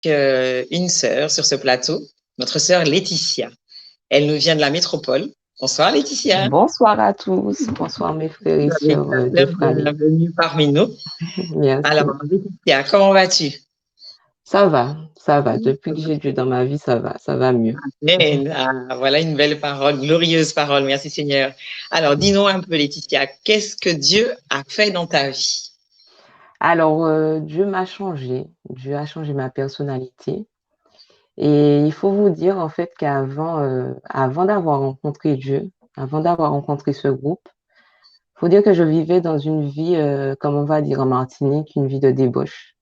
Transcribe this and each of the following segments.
une sœur sur ce plateau, notre sœur Laetitia. Elle nous vient de la métropole. Bonsoir Laetitia. Bonsoir à tous, bonsoir mes frères et Avec sœurs la d'Efralie. bienvenue parmi nous. Alors, Merci. Laetitia, comment vas-tu? Ça va. Depuis que j'ai Dieu dans ma vie, ça va mieux. Voilà une belle parole, glorieuse parole. Merci Seigneur. Alors, dis-nous un peu Laetitia, qu'est-ce que Dieu a fait dans ta vie? Alors, Dieu m'a changé, Dieu a changé ma personnalité. Et il faut vous dire en fait avant d'avoir rencontré Dieu, avant d'avoir rencontré ce groupe, il faut dire que je vivais dans une vie, comme on va dire en Martinique, une vie de débauche.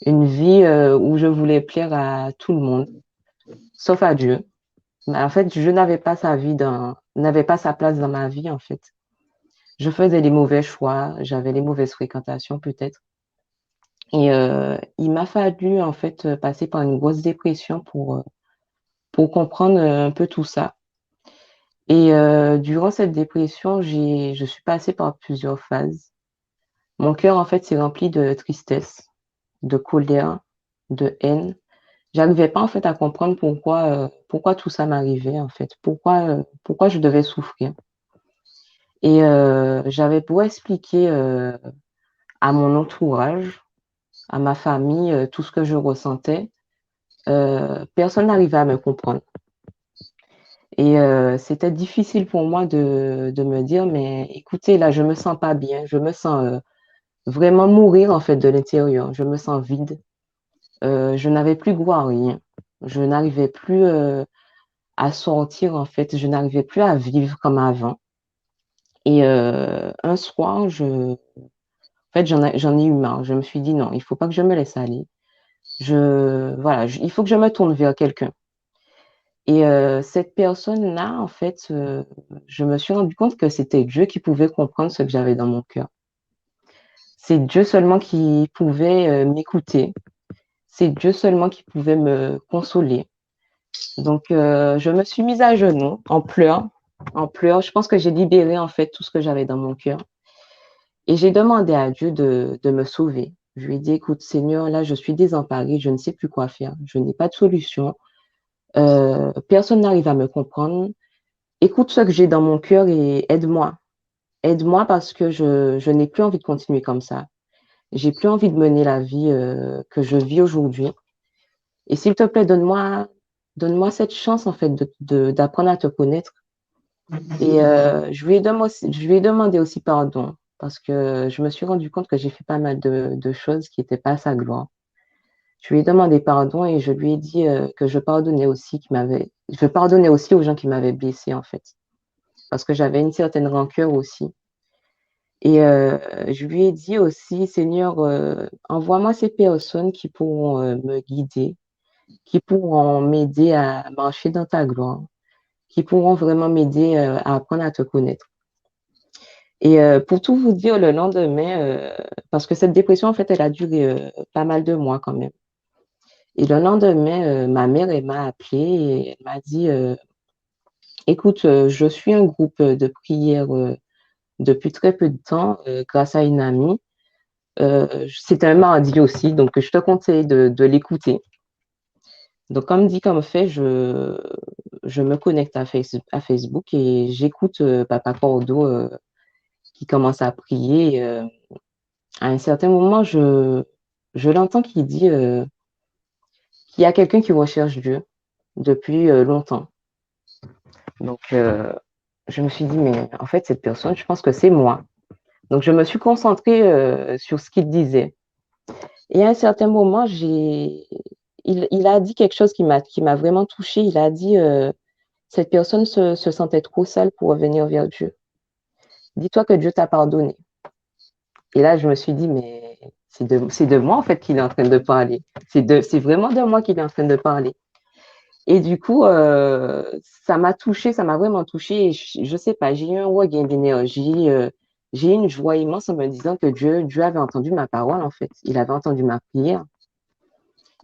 Une vie où je voulais plaire à tout le monde, sauf à Dieu. Mais en fait, je n'avais pas sa place dans ma vie, en fait. Je faisais les mauvais choix, j'avais les mauvaises fréquentations, peut-être. Et il m'a fallu, en fait, passer par une grosse dépression pour comprendre un peu tout ça. Et durant cette dépression, je suis passée par plusieurs phases. Mon cœur, en fait, s'est rempli de tristesse, de colère, de haine. J'arrivais pas, en fait, à comprendre pourquoi tout ça m'arrivait, en fait. Pourquoi je devais souffrir. Et j'avais pour expliquer à mon entourage, à ma famille, tout ce que je ressentais. Personne n'arrivait à me comprendre. Et c'était difficile pour moi de me dire, mais écoutez, là, je me sens pas bien, je me sens vraiment mourir en fait de l'intérieur, je me sens vide. Je n'avais plus goût à rien, je n'arrivais plus à sortir en fait, je n'arrivais plus à vivre comme avant. Et un soir, en fait, j'en ai eu marre. Je me suis dit non, il faut pas que je me laisse aller. Voilà, il faut que je me tourne vers quelqu'un. Et cette personne-là, en fait, je me suis rendu compte que c'était Dieu qui pouvait comprendre ce que j'avais dans mon cœur. C'est Dieu seulement qui pouvait m'écouter. C'est Dieu seulement qui pouvait me consoler. Donc, je me suis mise à genoux en pleurs. En pleurs, je pense que j'ai libéré en fait tout ce que j'avais dans mon cœur. Et j'ai demandé à Dieu de me sauver. Je lui ai dit, écoute, Seigneur, là, je suis désemparée, je ne sais plus quoi faire. Je n'ai pas de solution. Personne n'arrive à me comprendre. Écoute ce que j'ai dans mon cœur et aide-moi. Aide-moi parce que je n'ai plus envie de continuer comme ça. J'ai plus envie de mener la vie que je vis aujourd'hui. Et s'il te plaît, donne-moi cette chance, en fait, d'apprendre à te connaître. Et je lui ai demandé aussi pardon parce que je me suis rendu compte que j'ai fait pas mal de choses qui n'étaient pas à sa gloire. Je lui ai demandé pardon et je lui ai dit que je pardonnais aussi aux gens qui m'avaient blessé, en fait, parce que j'avais une certaine rancœur aussi. Et je lui ai dit aussi, Seigneur, envoie-moi ces personnes qui pourront me guider, qui pourront m'aider à marcher dans ta gloire, qui pourront vraiment m'aider à apprendre à te connaître. Et pour tout vous dire, le lendemain, parce que cette dépression, en fait, elle a duré pas mal de mois quand même. Et le lendemain, ma mère, elle m'a appelée et elle m'a dit, écoute, je suis un groupe de prière depuis très peu de temps grâce à une amie. C'était un mardi aussi, donc je te conseille de l'écouter. Donc, comme dit, comme fait, je me connecte à Facebook et j'écoute Papa Cordo qui commence à prier. À un certain moment, je l'entends qui dit qu'il y a quelqu'un qui recherche Dieu depuis longtemps. Donc, je me suis dit, mais en fait, cette personne, je pense que c'est moi. Donc, je me suis concentrée sur ce qu'il disait. Et à un certain moment, il a dit quelque chose qui m'a vraiment touchée. Il a dit, cette personne se sentait trop sale pour revenir vers Dieu. Dis-toi que Dieu t'a pardonné. Et là, je me suis dit, mais c'est de moi, en fait, qu'il est en train de parler. C'est vraiment de moi qu'il est en train de parler. Et du coup, ça m'a touchée, ça m'a vraiment touchée. Et je sais pas, j'ai eu un regain d'énergie. J'ai eu une joie immense en me disant que Dieu avait entendu ma parole, en fait. Il avait entendu ma prière.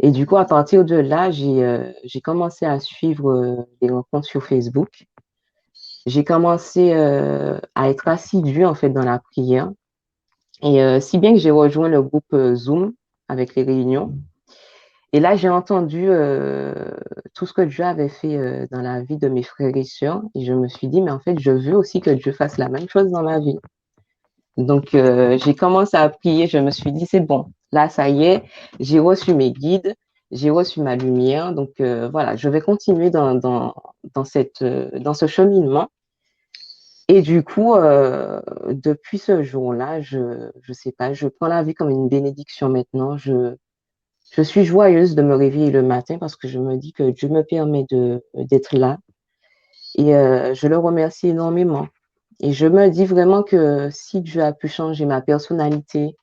Et du coup, à partir de là, j'ai commencé à suivre des rencontres sur Facebook. J'ai commencé à être assidue, en fait, dans la prière. Et si bien que j'ai rejoint le groupe Zoom avec les réunions. Et là, j'ai entendu tout ce que Dieu avait fait dans la vie de mes frères et sœurs. Et je me suis dit, mais en fait, je veux aussi que Dieu fasse la même chose dans ma vie. Donc, j'ai commencé à prier. Je me suis dit, c'est bon. Là, ça y est, j'ai reçu mes guides, j'ai reçu ma lumière. Donc, voilà, je vais continuer dans ce cheminement. Et du coup, depuis ce jour-là, je sais pas, je prends la vie comme une bénédiction maintenant. Je suis joyeuse de me réveiller le matin parce que je me dis que Dieu me permet d'être là et je le remercie énormément. Et je me dis vraiment que si Dieu a pu changer ma personnalité,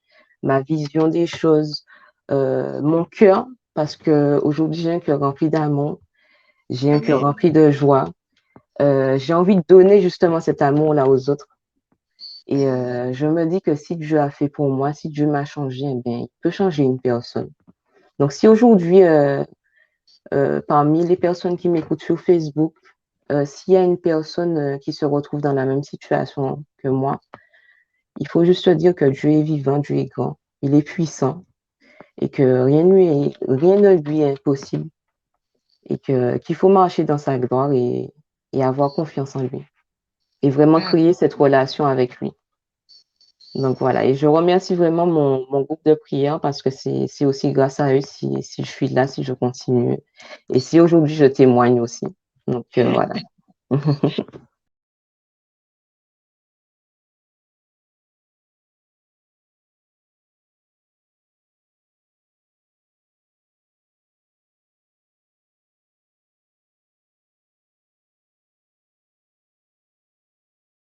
ma vision des choses, mon cœur, parce que aujourd'hui j'ai un cœur rempli d'amour, j'ai un cœur Amen. rempli de joie, j'ai envie de donner justement cet amour-là aux autres. Et je me dis que si Dieu a fait pour moi, si Dieu m'a changé, eh bien, il peut changer une personne. Donc si aujourd'hui, parmi les personnes qui m'écoutent sur Facebook, s'il y a une personne qui se retrouve dans la même situation que moi, il faut juste dire que Dieu est vivant, Dieu est grand, il est puissant et que rien ne lui est impossible et qu'il faut marcher dans sa gloire et avoir confiance en lui et vraiment Ah, créer cette relation avec lui. Donc voilà, et je remercie vraiment mon groupe de prière parce que c'est aussi grâce à eux si je suis là, si je continue et si aujourd'hui je témoigne aussi. Donc voilà.